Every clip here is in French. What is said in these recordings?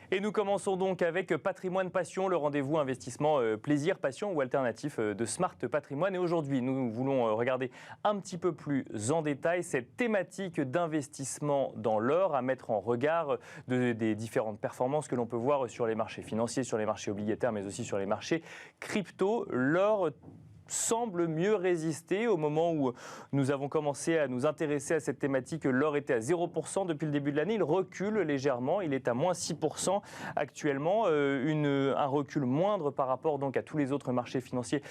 Et nous commençons donc avec Patrimoine Passion, le rendez-vous investissement plaisir, passion ou alternatif de Smart Patrimoine. Et aujourd'hui, nous voulons regarder un petit peu plus en détail cette thématique d'investissement dans l'or à mettre en regard des différentes performances que l'on peut voir sur les marchés financiers, sur les marchés obligataires, mais aussi sur les marchés crypto. L'or semble mieux résister. Au moment où nous avons commencé à nous intéresser à cette thématique, l'or était à 0% depuis le début de l'année. Il recule légèrement, il est à moins 6% actuellement, un recul moindre par rapport donc à tous les autres marchés financiers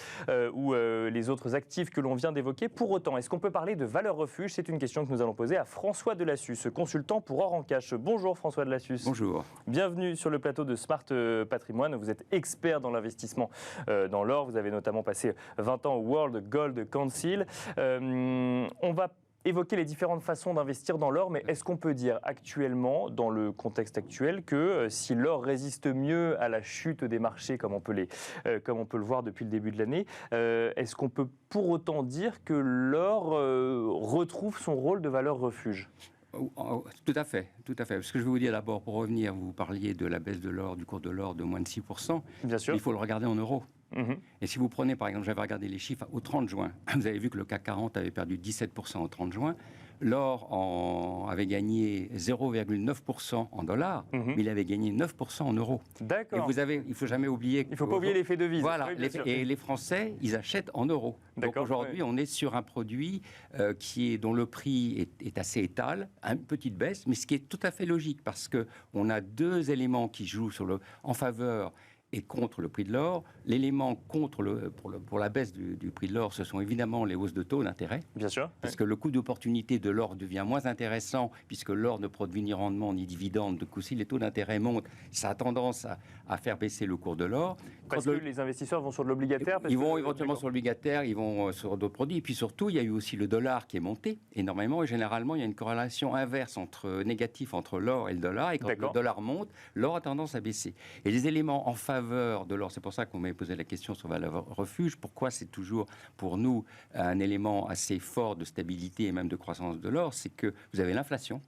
ou les autres actifs que l'on vient d'évoquer. Pour autant, est-ce qu'on peut parler de valeur refuge? C'est une question que nous allons poser à François Delassus, consultant pour Or en Cash. Bonjour François Delassus. Bonjour. Bienvenue sur le plateau de Smart Patrimoine. Vous êtes expert dans l'investissement dans l'or. Vous avez notamment passé 20 ans au World Gold Council. On va évoquer les différentes façons d'investir dans l'or, mais est-ce qu'on peut dire actuellement, dans le contexte actuel, que si l'or résiste mieux à la chute des marchés, comme on peut le voir depuis le début de l'année, est-ce qu'on peut pour autant dire que l'or retrouve son rôle de valeur refuge ? Tout à fait, tout à fait. Ce que je vais vous dire d'abord, pour revenir, vous parliez de la baisse de l'or, du cours de l'or de moins de 6%. Bien sûr. Il faut le regarder en euros. Et si vous prenez, par exemple, j'avais regardé les chiffres au 30 juin, vous avez vu que le CAC 40 avait perdu 17% au 30 juin. L'or avait gagné 0,9% en dollars, mais il avait gagné 9% en euros. D'accord. Et il ne faut jamais oublier... Il ne faut pas oublier l'effet devise. Voilà, oui, et les Français, ils achètent en euros. Donc aujourd'hui, on est sur un produit dont le prix est assez étal, une petite baisse, mais ce qui est tout à fait logique, parce qu'on a deux éléments qui jouent en faveur et contre le prix de l'or. L'élément pour la baisse du prix de l'or, ce sont évidemment les hausses de taux d'intérêt. Bien sûr. Parce que le coût d'opportunité de l'or devient moins intéressant, puisque l'or ne produit ni rendement ni dividende. Du coup, si les taux d'intérêt montent, ça a tendance à faire baisser le cours de l'or. Parce que les investisseurs vont sur de l'obligataire. Ils vont éventuellement sur l'obligataire, ils vont sur d'autres produits. Et puis surtout, il y a eu aussi le dollar qui est monté énormément. Et généralement, il y a une corrélation inverse négative entre l'or et le dollar. Et quand le dollar monte, l'or a tendance à baisser. Et les éléments en faveur de l'or, c'est pour ça qu'on m'avait posé la question sur valeur refuge. Pourquoi c'est toujours pour nous un élément assez fort de stabilité et même de croissance de l'or, c'est que vous avez l'inflation.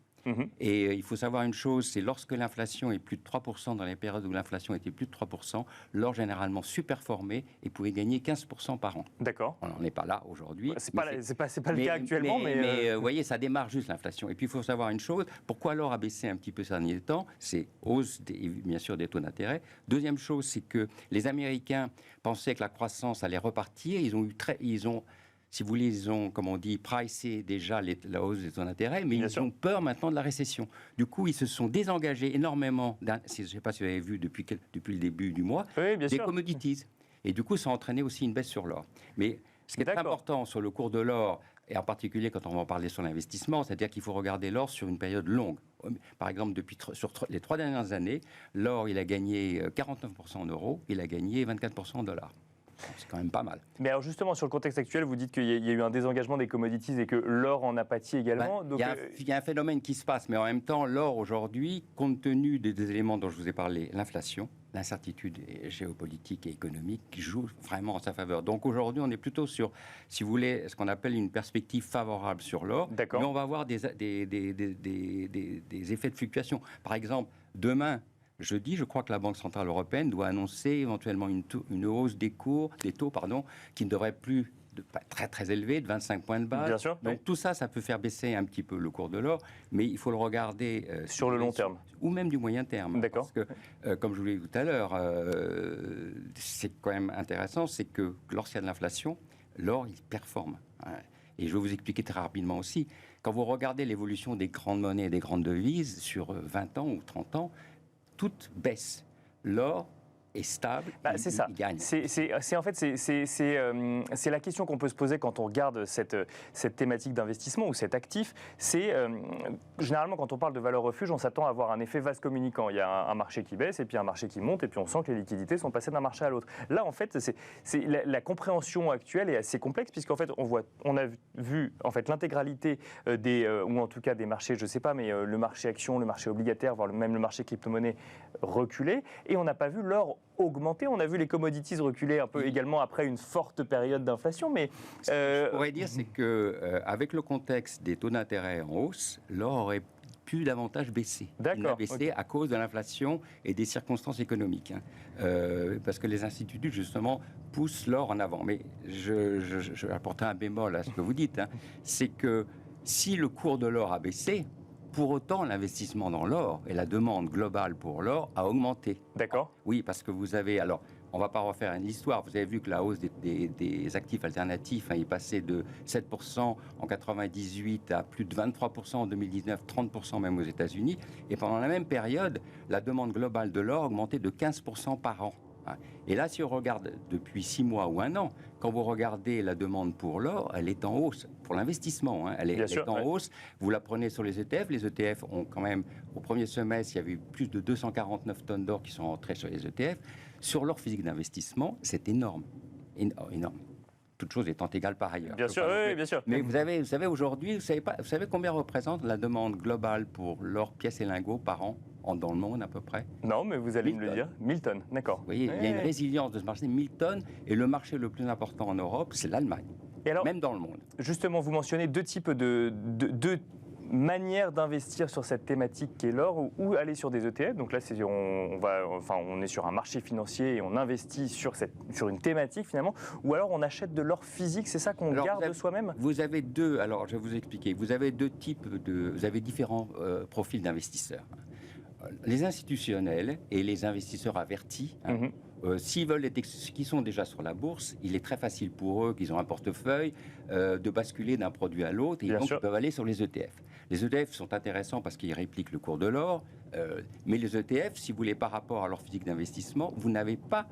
Et il faut savoir une chose, c'est lorsque l'inflation est plus de 3%, dans les périodes où l'inflation était plus de 3%, l'or généralement superformait et pouvait gagner 15% par an. D'accord. On n'en est pas là aujourd'hui. C'est pas le cas actuellement, mais vous voyez, ça démarre juste l'inflation. Et puis il faut savoir une chose, pourquoi l'or a baissé un petit peu ces derniers temps, c'est hausse bien sûr des taux d'intérêt. Deuxième chose, c'est que les Américains pensaient que la croissance allait repartir. Ils ont si vous voulez, ils ont, comme on dit, pricé déjà la hausse des taux d'intérêt, mais ils ont peur maintenant de la récession. Du coup, ils se sont désengagés énormément, je ne sais pas si vous avez vu depuis le début du mois, des commodities. Et du coup, ça a entraîné aussi une baisse sur l'or. Mais ce qui est important sur le cours de l'or, et en particulier quand on va en parler sur l'investissement, c'est-à-dire qu'il faut regarder l'or sur une période longue. Par exemple, sur les 3 dernières années, l'or, il a gagné 49% en euros, il a gagné 24% en dollars. C'est quand même pas mal. Mais alors justement, sur le contexte actuel, vous dites qu'il y a eu un désengagement des commodities et que l'or en a pâti également. Il y a un phénomène qui se passe, mais en même temps, l'or aujourd'hui, compte tenu des éléments dont je vous ai parlé, l'inflation, l'incertitude géopolitique et économique qui jouent vraiment en sa faveur. Donc aujourd'hui, on est plutôt sur, si vous voulez, ce qu'on appelle une perspective favorable sur l'or. Mais on va avoir des effets de fluctuation. Par exemple, demain, jeudi, je crois que la Banque Centrale Européenne doit annoncer éventuellement une hausse des taux, qui ne devrait plus pas très très élevé, de 25 points de base. Bien sûr. Donc tout ça, ça peut faire baisser un petit peu le cours de l'or, mais il faut le regarder sur le long terme. Ou même du moyen terme. D'accord. Parce que, comme je vous l'ai dit tout à l'heure, c'est quand même intéressant, c'est que lorsqu'il y a de l'inflation, l'or, il performe. Et je vais vous expliquer très rapidement aussi. Quand vous regardez l'évolution des grandes monnaies et des grandes devises sur 20 ans ou 30 ans, toutes baissent. L'or est stable, c'est ça. Il gagne. C'est la question qu'on peut se poser quand on regarde cette thématique d'investissement ou cet actif. C'est généralement quand on parle de valeur refuge, on s'attend à avoir un effet vase communicant. Il y a un marché qui baisse et puis un marché qui monte et puis on sent que les liquidités sont passées d'un marché à l'autre. Là, en fait, la compréhension actuelle est assez complexe puisqu'en fait, on a vu en fait l'intégralité ou en tout cas des marchés, je sais pas, mais le marché action, le marché obligataire, voire même le marché crypto-monnaie reculer et on n'a pas vu l'or augmenter. On a vu les commodities reculer un peu également après une forte période d'inflation. Mais ce que je pourrais dire, c'est que avec le contexte des taux d'intérêt en hausse, l'or aurait pu davantage baisser. D'accord. Il a baissé à cause de l'inflation et des circonstances économiques. Parce que les instituts, justement, poussent l'or en avant. Mais je vais apporter un bémol à ce que vous dites. C'est que si le cours de l'or a baissé, pour autant, l'investissement dans l'or et la demande globale pour l'or a augmenté. D'accord. Oui, parce que vous avez... Alors, on ne va pas refaire une histoire. Vous avez vu que la hausse des actifs alternatifs est passée de 7% en 98 à plus de 23% en 2019, 30% même aux États-Unis. Et pendant la même période, la demande globale de l'or a augmenté de 15% par an. Et là, si on regarde depuis 6 mois ou 1 an, quand vous regardez la demande pour l'or, elle est en hausse. Pour l'investissement, elle est en hausse. Vous la prenez sur les ETF. Les ETF ont quand même, au premier semestre, il y avait eu plus de 249 tonnes d'or qui sont entrées sur les ETF. Sur l'or physique d'investissement, c'est énorme. Énorme. Toute chose étant égale par ailleurs. Bien sûr, oui, bien sûr. Mais vous savez aujourd'hui, vous savez combien représente la demande globale pour l'or, pièces et lingots par an dans le monde à peu près? Non, mais vous allez me le dire. 1000 tonnes, d'accord. Vous voyez, il y a une résilience de ce marché, 1000 tonnes, et le marché le plus important en Europe, c'est l'Allemagne, même dans le monde. Justement, vous mentionnez deux types de manière d'investir sur cette thématique qui est l'or, ou aller sur des ETF. Donc là, on est sur un marché financier et on investit sur une thématique finalement, ou alors on achète de l'or physique, c'est ça qu'on garde soi-même? Vous avez deux, alors je vais vous expliquer, vous avez vous avez différents profils d'investisseurs. Les institutionnels et les investisseurs avertis, s'ils veulent qui sont déjà sur la bourse, il est très facile pour eux, qu'ils ont un portefeuille, de basculer d'un produit à l'autre, et donc ils peuvent aller sur les ETF. Les ETF sont intéressants parce qu'ils répliquent le cours de l'or, mais les ETF, si vous voulez, par rapport à leur physique d'investissement, vous n'avez pas,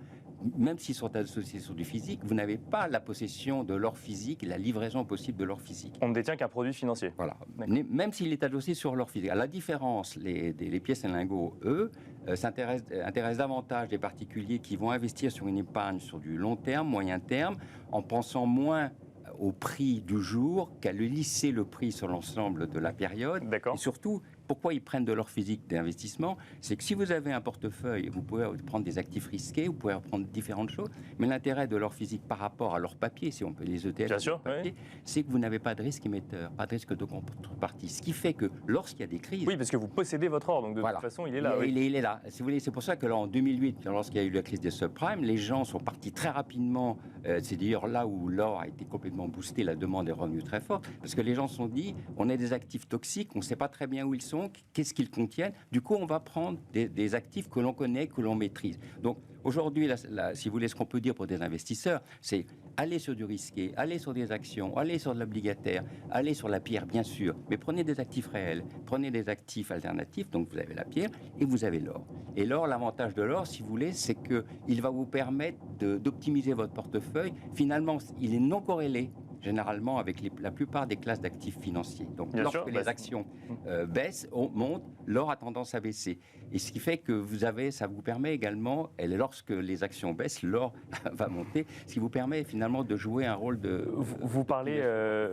même s'ils sont associés sur du physique, vous n'avez pas la possession de l'or physique, la livraison possible de l'or physique. On ne détient qu'un produit financier. Voilà. Même s'il est adossé sur l'or physique. À la différence, les pièces et lingots, eux, intéressent davantage des particuliers qui vont investir sur une épargne sur du long terme, moyen terme, en pensant moins au prix du jour qu'à lisser le prix sur l'ensemble de la période. Et surtout, pourquoi ils prennent de l'or physique d'investissement? C'est que si vous avez un portefeuille, vous pouvez prendre des actifs risqués, vous pouvez prendre différentes choses, mais l'intérêt de l'or physique par rapport à l'or papier, si on peut les ETF, c'est que vous n'avez pas de risque émetteur, pas de risque de contrepartie. Ce qui fait que lorsqu'il y a des crises... Oui, parce que vous possédez votre or, donc de toute façon, il est là. Il est là. Si vous voulez, c'est pour ça que là, en 2008, lorsqu'il y a eu la crise des subprimes, les gens sont partis très rapidement. C'est d'ailleurs là où l'or a été complètement boosté, la demande est revenue très forte, parce que les gens se sont dit, on a des actifs toxiques, on ne sait pas très bien où ils sont, qu'est-ce qu'ils contiennent. Du coup, on va prendre des actifs que l'on connaît, que l'on maîtrise. Donc, aujourd'hui, si vous voulez, ce qu'on peut dire pour des investisseurs, c'est aller sur du risqué, aller sur des actions, aller sur de l'obligataire, aller sur la pierre, bien sûr, mais prenez des actifs réels, prenez des actifs alternatifs, donc vous avez la pierre et vous avez l'or. Et l'or, l'avantage de l'or, si vous voulez, c'est qu'il va vous permettre d'optimiser votre portefeuille. Finalement, il est non corrélé généralement avec la plupart des classes d'actifs financiers. Donc, lorsque les actions baissent, montent, l'or a tendance à baisser. Et ce qui fait que ça vous permet également, et lorsque les actions baissent, l'or va monter, ce qui vous permet finalement de jouer un rôle de... Vous parlez,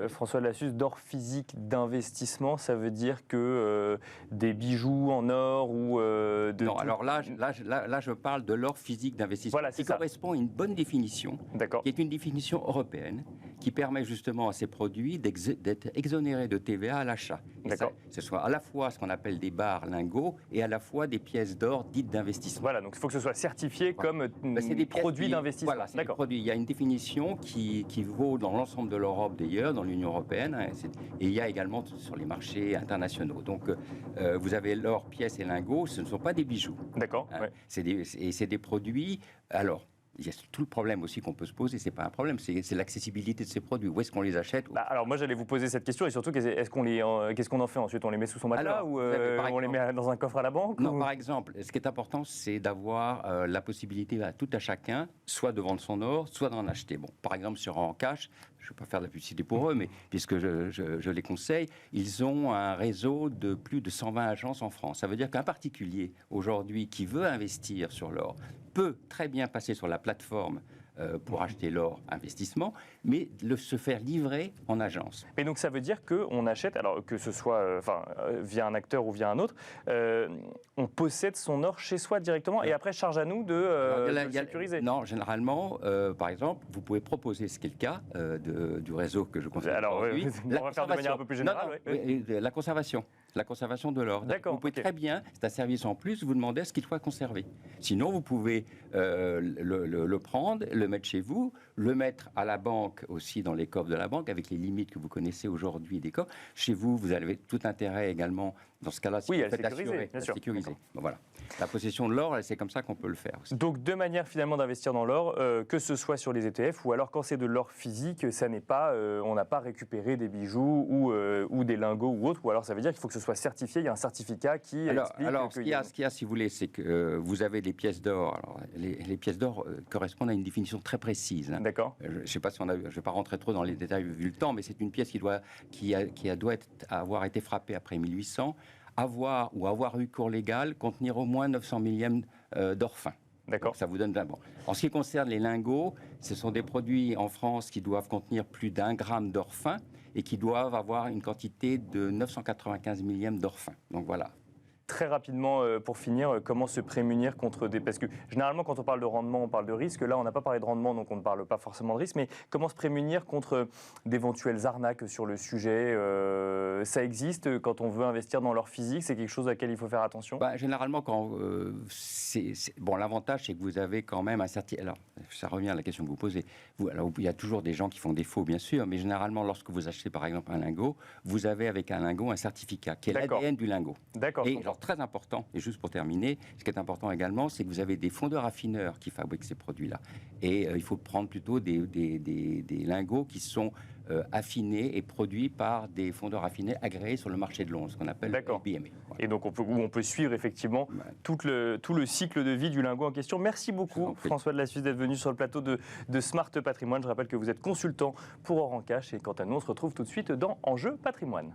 François Lassus, d'or physique d'investissement, ça veut dire que des bijoux en or ou... Non, alors là, je parle de l'or physique d'investissement, qui correspond à une bonne définition, qui est une définition européenne, qui permet justement à ces produits d'être exonérés de TVA à l'achat. Ce soit à la fois ce qu'on appelle des barres lingots et à la fois des pièces d'or dites d'investissement. Voilà, donc il faut que ce soit certifié comme des produits d'investissement. Voilà, c'est des produits. Il y a une définition qui vaut dans l'ensemble de l'Europe d'ailleurs, dans l'Union européenne, et il y a également sur les marchés internationaux. Donc vous avez l'or, pièces et lingots, ce ne sont pas des bijoux. D'accord. C'est des produits... Alors, il y a tout le problème aussi qu'on peut se poser, c'est pas un problème, c'est l'accessibilité de ces produits. Où est-ce qu'on les achète? Alors moi j'allais vous poser cette question, et surtout qu'est-ce qu'on en fait ensuite? On les met sous son matelas ou on les met dans un coffre à la banque? Non, par exemple, ce qui est important, c'est d'avoir la possibilité à tout à chacun, soit de vendre son or, soit d'en acheter. Bon, par exemple sur En Cash, je ne vais pas faire de la publicité pour eux, mais puisque je les conseille, ils ont un réseau de plus de 120 agences en France. Ça veut dire qu'un particulier aujourd'hui qui veut investir sur l'or peut très bien passer sur la plateforme pour acheter l'or investissement, mais se faire livrer en agence. Et donc ça veut dire qu'on achète, alors que ce soit via un acteur ou via un autre, on possède son or chez soi directement et après charge à nous de le sécuriser. Non, généralement, par exemple, vous pouvez proposer, ce qui est le cas du réseau que je conseille aujourd'hui, on va faire de manière un peu plus générale. la conservation. la conservation de l'or. D'accord, Vous pouvez ok. très bien, c'est un service en plus, vous demandez à ce qu'il soit conservé. Sinon, vous pouvez le prendre, le mettre chez vous, le mettre à la banque aussi dans les coffres de la banque, avec les limites que vous connaissez aujourd'hui des coffres. Chez vous, vous avez tout intérêt également, dans ce cas-là, si Oui, vous à le faites sécuriser, assurer, bien à sûr. sécuriser. D'accord. Bon, voilà. La possession de l'or, c'est comme ça qu'on peut le faire aussi. Donc deux manières finalement d'investir dans l'or, que ce soit sur les ETF ou alors quand c'est de l'or physique, ça n'est pas, on n'a pas récupéré des bijoux ou des lingots ou autre, ou alors ça veut dire qu'il faut que ce soit certifié, il y a un certificat qui explique ce qu'il y a, si vous voulez, c'est que vous avez des pièces d'or. Alors, les pièces d'or correspondent à une définition très précise. Hein. D'accord. Je ne sais pas si je ne vais pas rentrer trop dans les détails vu le temps, mais c'est une pièce qui doit avoir été frappée après 1800, avoir eu cours légal, contenir au moins 900 millièmes d'or fin. D'accord. Donc, ça vous donne d'un bon. En ce qui concerne les lingots, ce sont des produits en France qui doivent contenir plus d'1 gramme d'or fin et qui doivent avoir une quantité de 995 millièmes d'or fin. Donc voilà. Très rapidement, pour finir, comment se prémunir contre des... Parce que généralement, quand on parle de rendement, on parle de risque. Là, on n'a pas parlé de rendement, donc on ne parle pas forcément de risque. Mais comment se prémunir contre d'éventuelles arnaques sur le sujet ça existe quand on veut investir dans l'or physique? C'est quelque chose à laquelle il faut faire attention? Généralement, l'avantage, c'est que vous avez quand même un certain... Alors, ça revient à la question que vous posez. Il y a toujours des gens qui font défaut, bien sûr, mais généralement, lorsque vous achetez, par exemple, un lingot, vous avez avec un lingot un certificat qui est l'ADN du lingot. D'accord. Et alors, très important, et juste pour terminer, ce qui est important également, c'est que vous avez des fondeurs raffineurs qui fabriquent ces produits-là. Et il faut prendre plutôt des lingots qui sont affinés et produits par des fondeurs raffinés agréés sur le marché de Londres, ce qu'on appelle le BMA. Voilà. Et donc on peut suivre effectivement tout le cycle de vie du lingot en question. Merci beaucoup François de la Suisse d'être venu sur le plateau de Smart Patrimoine. Je rappelle que vous êtes consultant pour Orancash et quant à nous, on se retrouve tout de suite dans Enjeu Patrimoine.